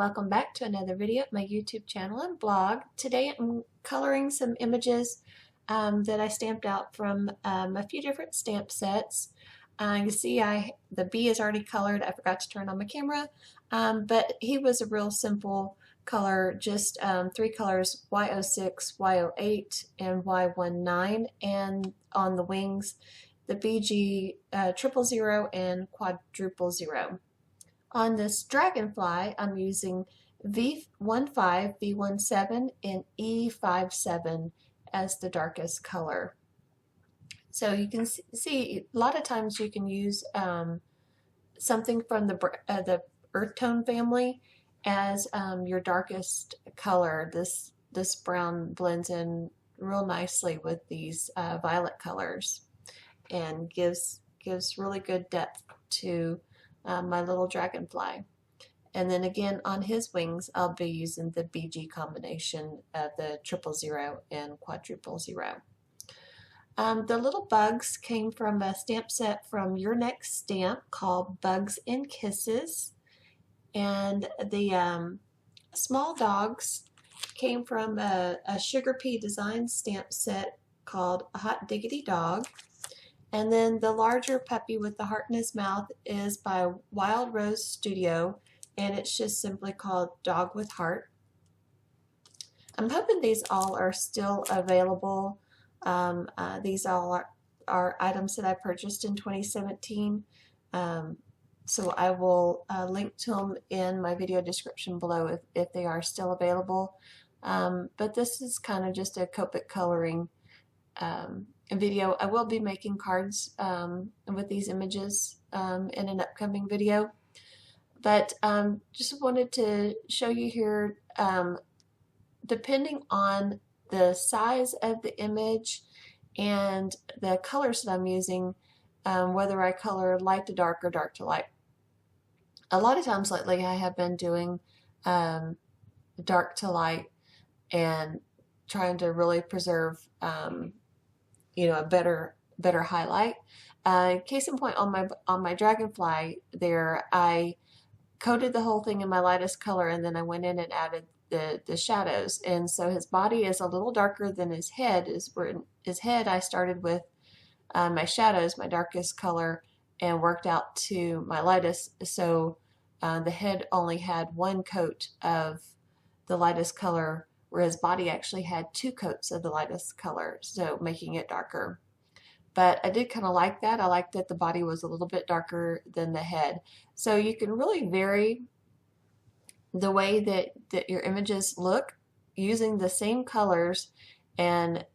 welcome back to another video at my YouTube channel and blog. Today I'm coloring some images that I stamped out from a few different stamp sets. You can see the bee is already colored. I forgot to turn on my camera, but he was a real simple color, just three colors, Y06, Y08, and Y19, and on the wings the BG 000 and quadruple 0. On this dragonfly, I'm using V15, V17, and E57 as the darkest color. So you can see a lot of times you can use something from the earth tone family as your darkest color. This brown blends in real nicely with these violet colors and gives really good depth to my little dragonfly. And then again on his wings I'll be using the BG combination of the 000 and quadruple 0. The little bugs came from a stamp set from Your Next Stamp called Bugs and Kisses, and the small dogs came from a SugarPea design stamp set called Hot Diggity Dog. And then the larger puppy with the heart in his mouth is by Wild Rose Studio, and it's just simply called Dog with Heart. I'm hoping these all are still available. These all are items that I purchased in 2017. So I will link to them in my video description below if they are still available. But this is kind of just a Copic coloring video. I will be making cards with these images in an upcoming video, but just wanted to show you here, depending on the size of the image and the colors that I'm using, whether I color light to dark or dark to light. A lot of times lately I have been doing dark to light and trying to really preserve a better highlight. Case in point, on my dragonfly there, I coated the whole thing in my lightest color, and then I went in and added the shadows. And so his body is a little darker than his head. His head I started with my shadows, my darkest color, and worked out to my lightest. So the head only had one coat of the lightest color, where his body actually had two coats of the lightest color, so making it darker. But I did kind of like that. I liked that the body was a little bit darker than the head. So you can really vary the way that your images look using the same colors, and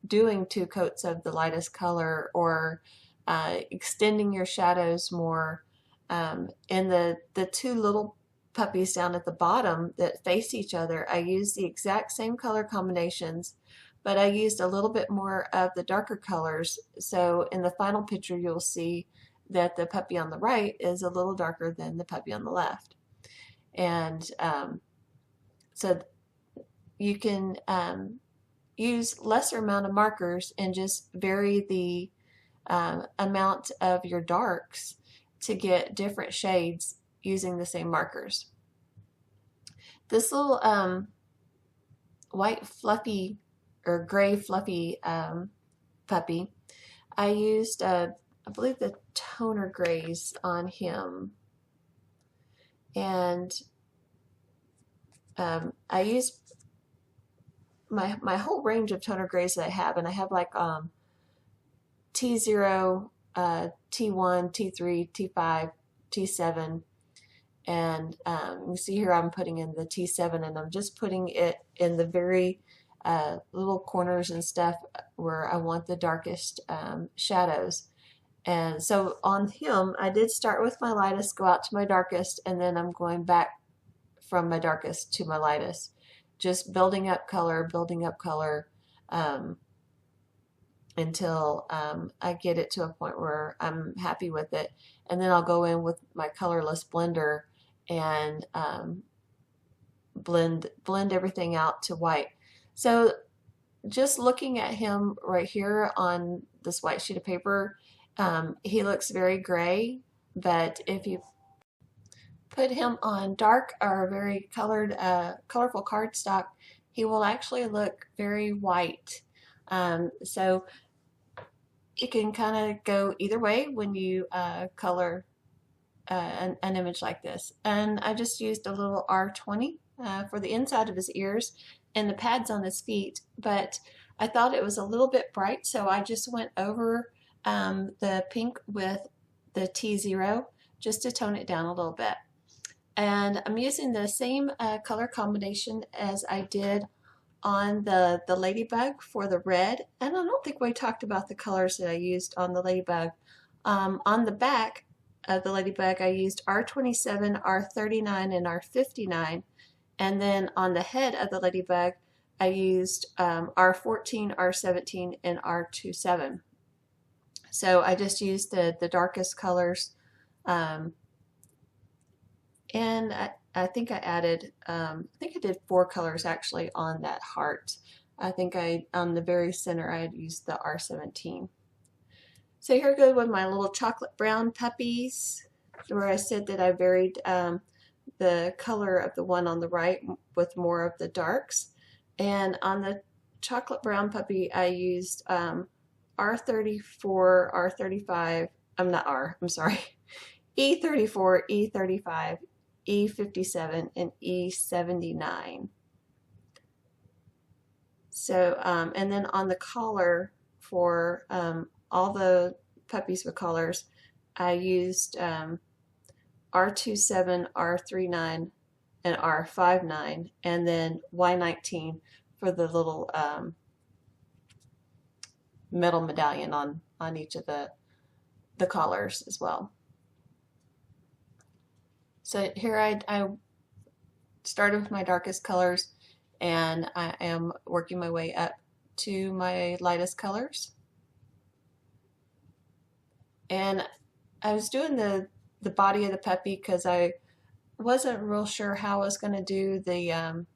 doing two coats of the lightest color, or extending your shadows more. And the two little puppies down at the bottom that face each other, I used the exact same color combinations, but I used a little bit more of the darker colors. So in the final picture you'll see that the puppy on the right is a little darker than the puppy on the left. And so you can use lesser amount of markers and just vary the amount of your darks to get different shades using the same markers. This little white fluffy or gray fluffy puppy, I used I believe the toner grays on him, and I used my whole range of toner grays that I have, and I have like T0, T1, T3, T5, T7, and you can see here I'm putting in the T7, and I'm just putting it in the very little corners and stuff where I want the darkest shadows. And so on him I did start with my lightest, go out to my darkest, and then I'm going back from my darkest to my lightest, just building up color until I get it to a point where I'm happy with it, and then I'll go in with my colorless blender and blend everything out to white. So just looking at him right here on this white sheet of paper, he looks very gray, but if you put him on dark or very colorful cardstock, he will actually look very white. So it can kind of go either way when you color an image like this. And I just used a little R20 for the inside of his ears and the pads on his feet, but I thought it was a little bit bright, so I just went over the pink with the T0 just to tone it down a little bit. And I'm using the same color combination as I did on the ladybug for the red, and I don't think we talked about the colors that I used on the ladybug. On the back of the ladybug I used R27, R39, and R59, and then on the head of the ladybug I used R14, R17, and R27. So I just used the darkest colors, and I think I added, I think I did 4 colors actually on that heart. I think on the very center I had used the R17. So here I go with my little chocolate brown puppies, where I said that I varied the color of the one on the right with more of the darks. And on the chocolate brown puppy I used R34, R35, I'm sorry, E34, E35, E57, and E79. So, and then on the collar for all the puppies with collars, I used R27, R39, and R59, and then Y19 for the little metal medallion on each of the collars as well. So here I started with my darkest colors, and I am working my way up to my lightest colors. And I was doing the body of the puppy because I wasn't real sure how I was going to do the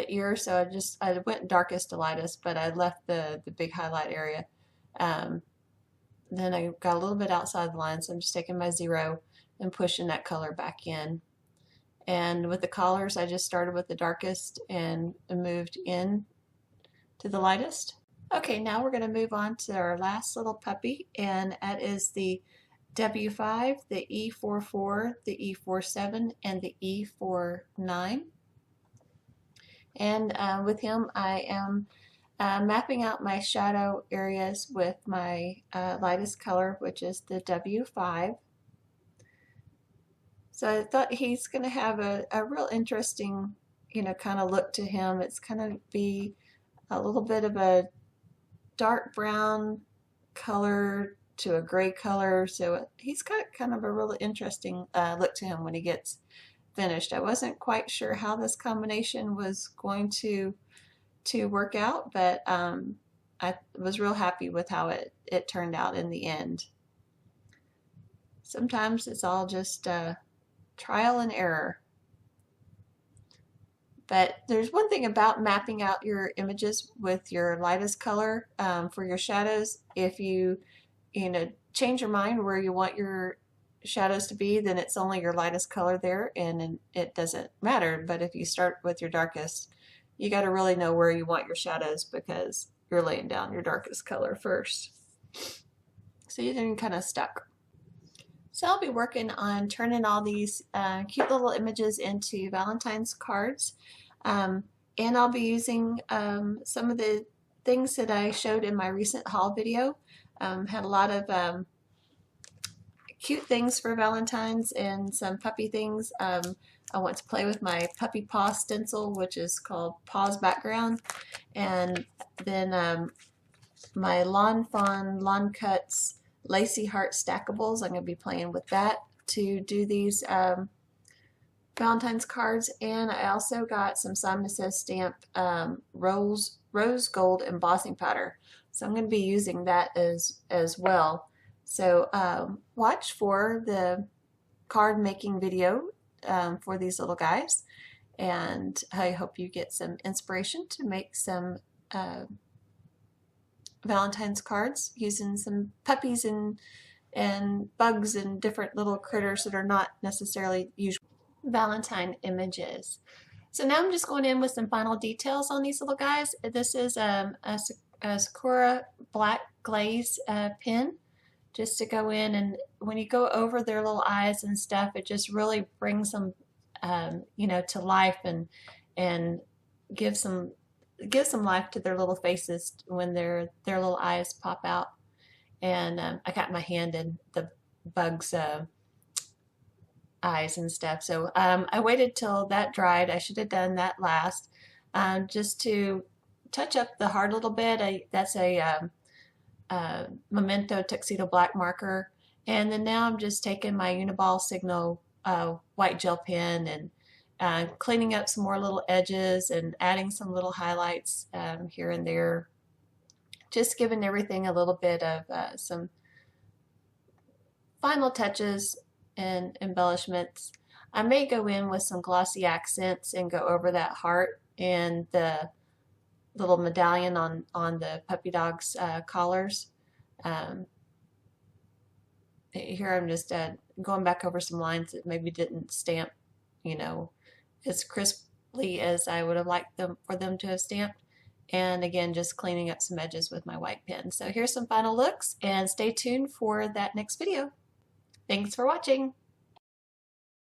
ear, so I went darkest to lightest, but I left the big highlight area. Then I got a little bit outside the line, so I'm just taking my 0 and pushing that color back in. And with the collars, I just started with the darkest and moved in to the lightest. Okay, now we're going to move on to our last little puppy, and that is the W5, the E44, the E47, and the E49. And with him, I am mapping out my shadow areas with my lightest color, which is the W5. So I thought he's going to have a real interesting, kind of look to him. It's going to be a little bit of a dark brown color to a gray color. So he's got kind of a really interesting look to him when he gets finished. I wasn't quite sure how this combination was going to work out, but I was real happy with how it turned out in the end. Sometimes it's all just trial and error. But there's one thing about mapping out your images with your lightest color for your shadows. If you change your mind where you want your shadows to be, then it's only your lightest color there and it doesn't matter. But if you start with your darkest, you got to really know where you want your shadows because you're laying down your darkest color first. So you're getting kind of stuck. So I'll be working on turning all these cute little images into Valentine's cards. And I'll be using some of the things that I showed in my recent haul video. Had a lot of cute things for Valentine's and some puppy things. I want to play with my puppy paw stencil, which is called Paw's Background. And then my Lawn Fawn Lawn Cuts Lacy Heart Stackables. I'm going to be playing with that to do these Valentine's cards. And I also got some Simon Says Stamp rose gold embossing powder. So I'm going to be using that as well. So watch for the card making video for these little guys. And I hope you get some inspiration to make some Valentine's cards using some puppies in and bugs and different little critters that are not necessarily usual Valentine images. So now I'm just going in with some final details on these little guys. This is a Sakura black glaze pen, just to go in, and when you go over their little eyes and stuff, it just really brings them, you know, to life, and gives them life to their little faces when their little eyes pop out. And I got my hand in the bug's eyes and stuff. So I waited till that dried. I should have done that last, just to touch up the heart a little bit. That's a Memento Tuxedo black marker. And then now I'm just taking my Uni-Ball Signo white gel pen and cleaning up some more little edges and adding some little highlights here and there. Just giving everything a little bit of some final touches and embellishments. I may go in with some glossy accents and go over that heart and the little medallion on the puppy dog's collars. Here I'm just going back over some lines that maybe didn't stamp, you know, as crisply as I would have liked for them to have stamped. And again, just cleaning up some edges with my white pen. So here's some final looks, and stay tuned for that next video. Thanks for watching.